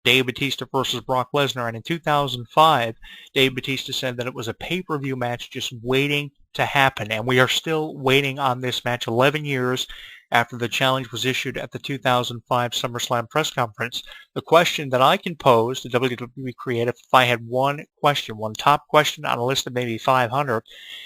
Dave Batista versus Brock Lesnar. And in 2005, Dave Batista said that it was a pay-per-view match just waiting to happen. And we are still waiting on this match 11 years after the challenge was issued at the 2005 SummerSlam press conference. The question that I can pose to WWE Creative, if I had one question, one top question on a list of maybe 500,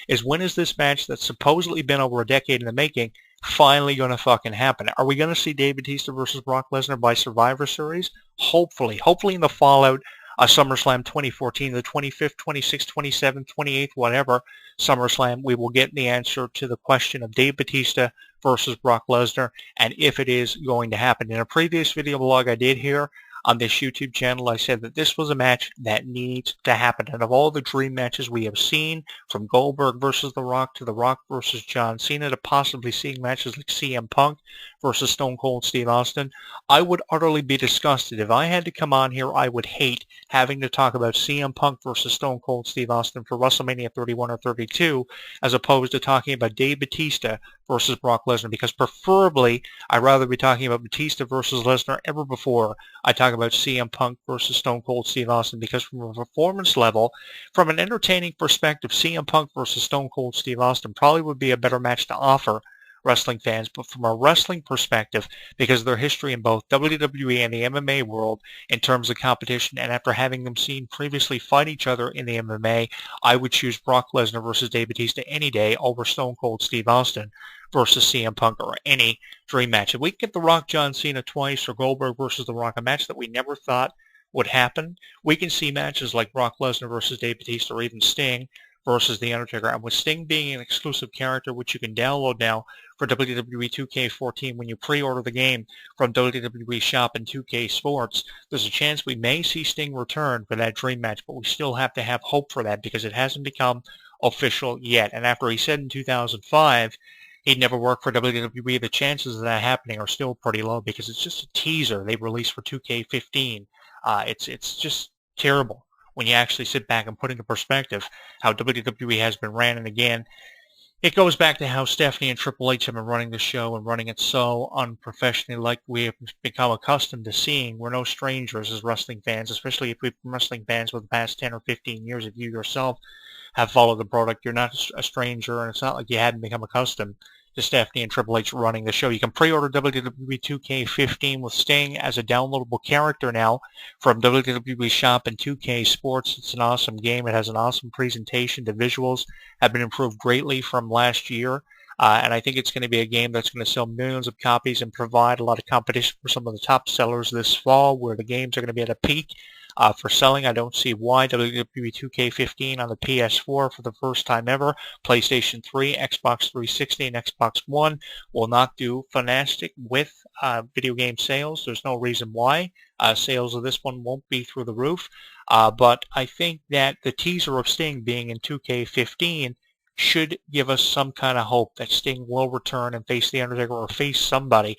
is when is this match that's supposedly been over a decade in the making finally going to fucking happen? Are we going to see Dave Batista versus Brock Lesnar by Survivor Series? Hopefully in the fallout of SummerSlam 2014, the 25th, 26th, 27th, 28th, whatever SummerSlam, we will get the answer to the question of Dave Batista versus Brock Lesnar, and if it is going to happen. In a previous video blog I did here on this YouTube channel, I said that this was a match that needs to happen. And of all the dream matches we have seen, from Goldberg versus The Rock to The Rock versus John Cena to possibly seeing matches like CM Punk versus Stone Cold Steve Austin, I would utterly be disgusted. If I had to come on here, I would hate having to talk about CM Punk versus Stone Cold Steve Austin for WrestleMania 31 or 32, as opposed to talking about Dave Batista versus Brock Lesnar, because preferably I'd rather be talking about Batista versus Lesnar ever before I talk about CM Punk versus Stone Cold Steve Austin, because from a performance level, from an entertaining perspective, CM Punk versus Stone Cold Steve Austin probably would be a better match to offer wrestling fans. But from a wrestling perspective, because of their history in both WWE and the MMA world in terms of competition, and after having them seen previously fight each other in the MMA, I would choose Brock Lesnar versus Dave Batista any day over Stone Cold Steve Austin versus CM Punk or any dream match. If we can get The Rock John Cena twice, or Goldberg versus The Rock, a match that we never thought would happen, we can see matches like Brock Lesnar versus Dave Batista, or even Sting versus The Undertaker. And with Sting being an exclusive character, which you can download now for WWE 2K14 when you pre-order the game from WWE Shop and 2K Sports, there's a chance we may see Sting return for that dream match, but we still have to have hope for that because it hasn't become official yet. And after he said in 2005 he'd never work for WWE, the chances of that happening are still pretty low, because it's just a teaser they released for 2K15. It's just terrible when you actually sit back and put into perspective how WWE has been ran. And again, it goes back to how Stephanie and Triple H have been running the show and running it so unprofessionally, like we have become accustomed to seeing. We're no strangers as wrestling fans, especially if we've been wrestling fans for the past 10 or 15 years. If you yourself have followed the product, you're not a stranger, and it's not like you hadn't become accustomed to Stephanie and Triple H running the show. You can pre-order WWE 2K15 with Sting as a downloadable character now from WWE Shop and 2K Sports. It's an awesome game. It has an awesome presentation. The visuals have been improved greatly from last year. And I think it's going to be a game that's going to sell millions of copies and provide a lot of competition for some of the top sellers this fall, where the games are going to be at a peak for selling. I don't see why WWE 2K15 on the PS4 for the first time ever, PlayStation 3, Xbox 360, and Xbox One will not do fantastic with video game sales. There's no reason why sales of this one won't be through the roof. But I think that the teaser of Sting being in 2K15 should give us some kind of hope that Sting will return and face The Undertaker or face somebody.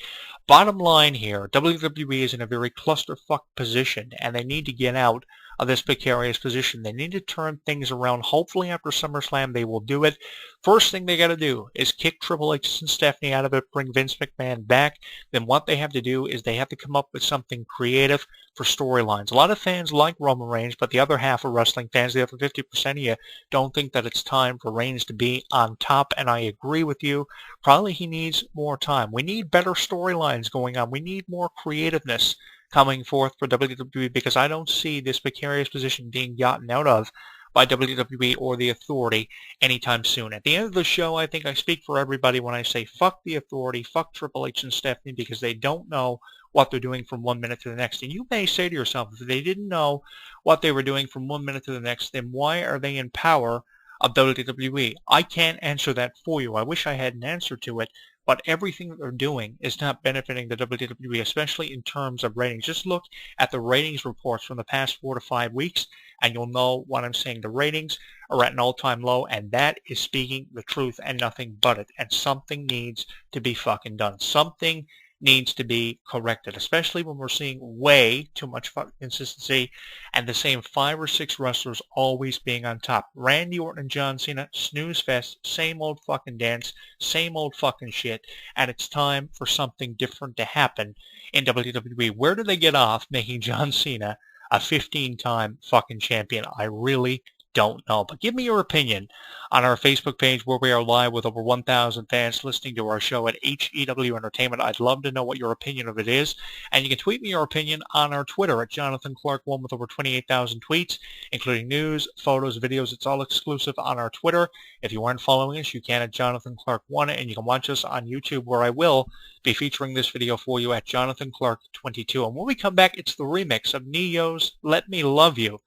Bottom line here, WWE is in a very clusterfuck position, and they need to get out of this precarious position. They need to turn things around. Hopefully after SummerSlam they will do it. First thing they got to do is kick Triple H and Stephanie out of it, bring Vince McMahon back. Then what they have to do is they have to come up with something creative for storylines. A lot of fans like Roman Reigns, but the other half of wrestling fans, the other 50% of you, don't think that it's time for Reigns to be on top, and I agree with you. Probably he needs more time. We need better storylines going on. We need more creativeness coming forth for WWE, because I don't see this precarious position being gotten out of by WWE or the Authority anytime soon. At the end of the show, I think I speak for everybody when I say fuck the Authority, fuck Triple H and Stephanie, because they don't know what they're doing from one minute to the next. And you may say to yourself, if they didn't know what they were doing from one minute to the next, then why are they in power of WWE? I can't answer that for you. I wish I had an answer to it. But everything that they're doing is not benefiting the WWE, especially in terms of ratings. Just look at the ratings reports from the past 4 to 5 weeks, and you'll know what I'm saying. The ratings are at an all-time low, and that is speaking the truth and nothing but it. And something needs to be fucking done. Something needs to be corrected, especially when we're seeing way too much fucking consistency and the same 5 or 6 wrestlers always being on top. Randy Orton and John Cena, snooze fest, same old fucking dance, same old fucking shit, and it's time for something different to happen in WWE. Where do they get off making John Cena a 15-time fucking champion? I really don't know. But give me your opinion on our Facebook page where we are live with over 1,000 fans listening to our show at HEW Entertainment. I'd love to know what your opinion of it is. And you can tweet me your opinion on our Twitter at Jonathan Clarke1 with over 28,000 tweets, including news, photos, videos. It's all exclusive on our Twitter. If you aren't following us, you can at Jonathan Clarke1, and you can watch us on YouTube where I will be featuring this video for you at Jonathan Clarke22. And when we come back, it's the remix of Neo's Let Me Love You.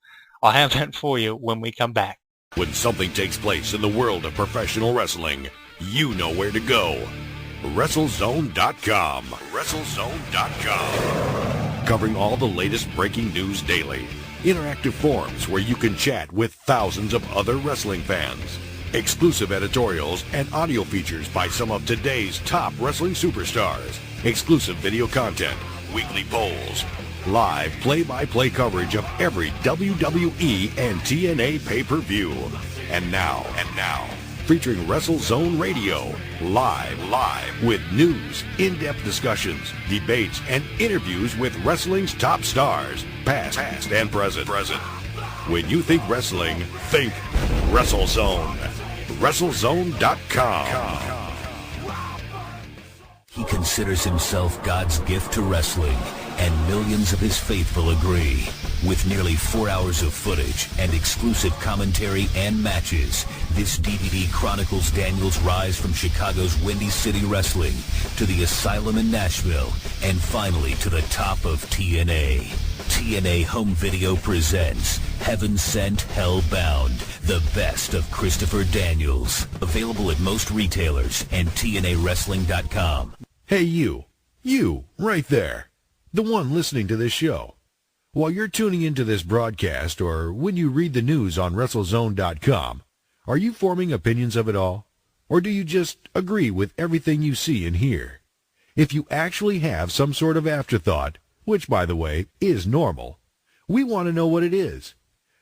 I'll have that for you when we come back. When something takes place in the world of professional wrestling, you know where to go. WrestleZone.com. WrestleZone.com. Covering all the latest breaking news daily. Interactive forums where you can chat with thousands of other wrestling fans. Exclusive editorials and audio features by some of today's top wrestling superstars. Exclusive video content. Weekly polls. Live play-by-play coverage of every WWE and TNA pay-per-view. And now, featuring WrestleZone Radio, live with news, in-depth discussions, debates, and interviews with wrestling's top stars, past and present. When you think wrestling, think WrestleZone. WrestleZone.com. He considers himself God's gift to wrestling, and millions of his faithful agree. With nearly 4 hours of footage and exclusive commentary and matches, this DVD chronicles Daniels' rise from Chicago's Windy City Wrestling to the Asylum in Nashville, and finally to the top of TNA. TNA Home Video presents Heaven Sent, Hell Bound, the best of Christopher Daniels. Available at most retailers and TNAWrestling.com. Hey, you right there, the one listening to this show. While you're tuning into this broadcast or when you read the news on WrestleZone.com, are you forming opinions of it all? Or do you just agree with everything you see and hear? If you actually have some sort of afterthought, which, by the way, is normal, we want to know what it is.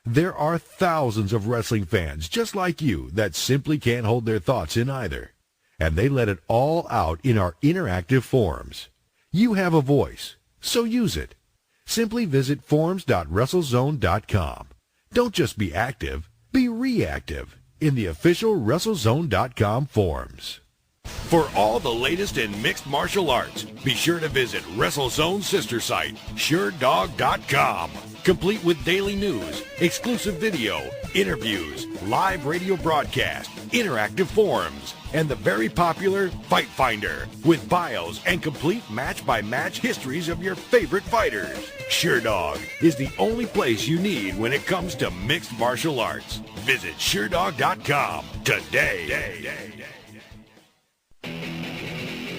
There are thousands of wrestling fans just like you that simply can't hold their thoughts in either. And they let it all out in our interactive forums. You have a voice, so use it. Simply visit forums.WrestleZone.com. Don't just be active, be reactive in the official WrestleZone.com forums. For all the latest in mixed martial arts, be sure to visit WrestleZone's sister site, SureDog.com. Complete with daily news, exclusive video, interviews, live radio broadcast, interactive forums, and the very popular Fight Finder with bios and complete match-by-match histories of your favorite fighters. SureDog is the only place you need when it comes to mixed martial arts. Visit SureDog.com today.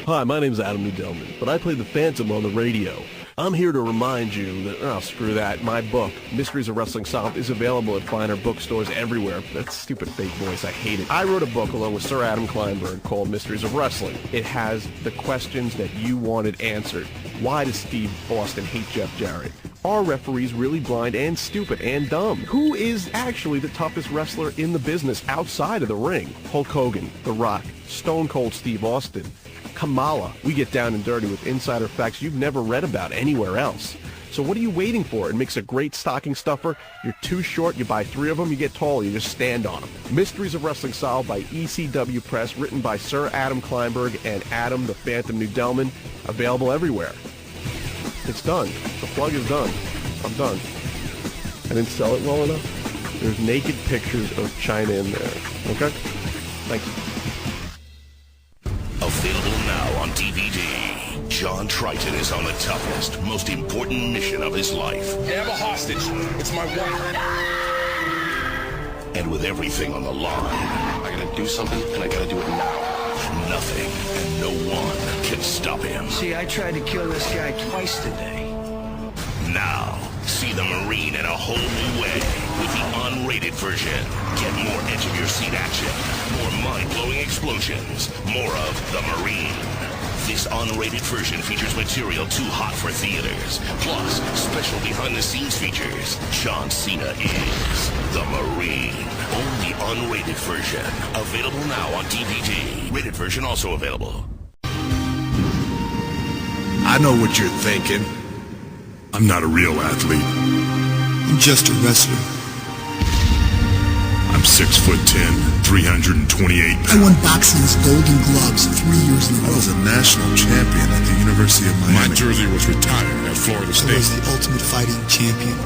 Hi, my name's Adam Nudelman, but I play the Phantom on the radio. I'm here to remind you that, screw that, my book, Mysteries of Wrestling Solved, is available at finer bookstores everywhere. That stupid fake voice, I hate it. I wrote a book along with Sir Adam Kleinberg called Mysteries of Wrestling. It has the questions that you wanted answered. Why does Steve Austin hate Jeff Jarrett? Are referees really blind and stupid and dumb? Who is actually the toughest wrestler in the business outside of the ring? Hulk Hogan, The Rock, Stone Cold Steve Austin, Kamala. We get down and dirty with insider facts you've never read about anywhere else. So what are you waiting for? It makes a great stocking stuffer. You're too short, you buy 3 of them, you get tall, you just stand on them. Mysteries of Wrestling Solved by ECW Press, written by Sir Adam Kleinberg and Adam the Phantom Nudelman. Available everywhere. It's done. The plug is done. I'm done. I didn't sell it well enough. There's naked pictures of China in there. Okay? Thank you. Available now on DVD. John Triton is on the toughest, most important mission of his life. I have a hostage. It's my wife. And with everything on the line, I gotta do something, and I gotta do it now. nothing and no one can stop him. See, I tried to kill this guy twice today. Now, see the Marine in a whole new way with the unrated version. Get more edge-of-your-seat action, more mind-blowing explosions, more of the Marine. This unrated version features material too hot for theaters. Plus, special behind-the-scenes features. John Cena is the Marine. Only unrated version. Available now on DVD. Rated version also available. I know what you're thinking. I'm not a real athlete. I'm just a wrestler. I'm 6'10", 328 pounds. I won boxing's Golden Gloves 3 years in a row. I was a national champion at the University of Miami. My jersey was retired at Florida I State. was the ultimate fighting champion.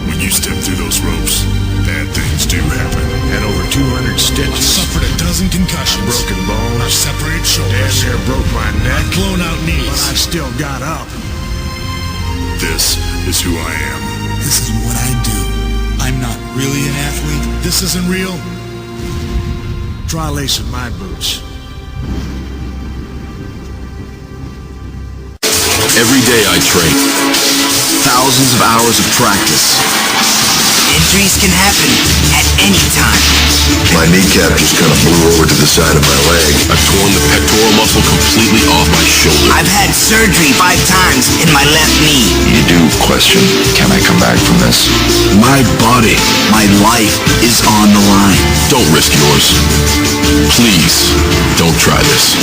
When you step through those ropes, bad things do happen. Had over 200 stitches. I suffered a dozen concussions. Broken bones. I've separated shoulders. Damn near broke my neck. I've blown out knees. But I still got up. This is who I am. This is what I do. I'm not really an athlete. This isn't real. Try lacing my boots. Every day I train. Thousands of hours of practice. Injuries can happen at any time. My kneecap just kind of blew over to the side of my leg. I've torn the pectoral muscle completely off my shoulder. I've had surgery 5 times in my left knee. You do question, can I come back from this? My body, my life is on the line. Don't risk yours. Please, don't try this.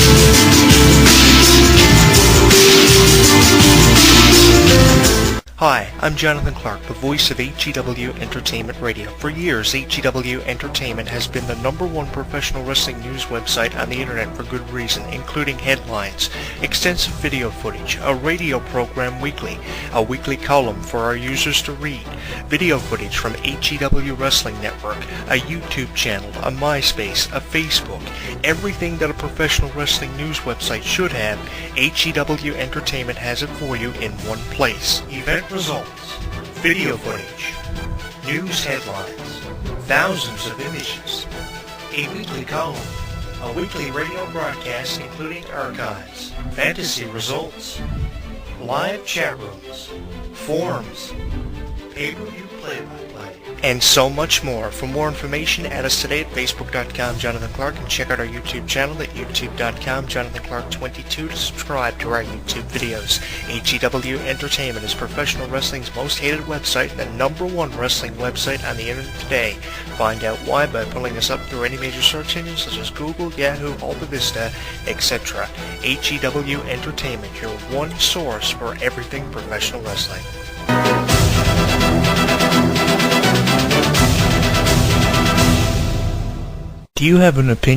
Hi, I'm Jonathan Clarke, the voice of HEW Entertainment Radio. For years, HEW Entertainment has been the #1 professional wrestling news website on the internet for good reason, including headlines, extensive video footage, a radio program weekly, a weekly column for our users to read, video footage from HEW Wrestling Network, a YouTube channel, a MySpace, a Facebook, everything that a professional wrestling news website should have. HEW Entertainment has it for you in one place. Event results, video footage, news headlines, thousands of images, a weekly column, a weekly radio broadcast including archives, fantasy results, live chat rooms, forums, pay-per-view play-by-play, and so much more. For more information, add us today at facebook.com Jonathan Clarke and check out our YouTube channel at youtube.com Jonathan Clarke 22 to subscribe to our YouTube videos. HEW Entertainment is professional wrestling's most hated website and the #1 wrestling website on the internet today. Find out why by pulling us up through any major search engines such as Google, Yahoo, Alta Vista, etc. HEW Entertainment, your one source for everything professional wrestling. Do you have an opinion?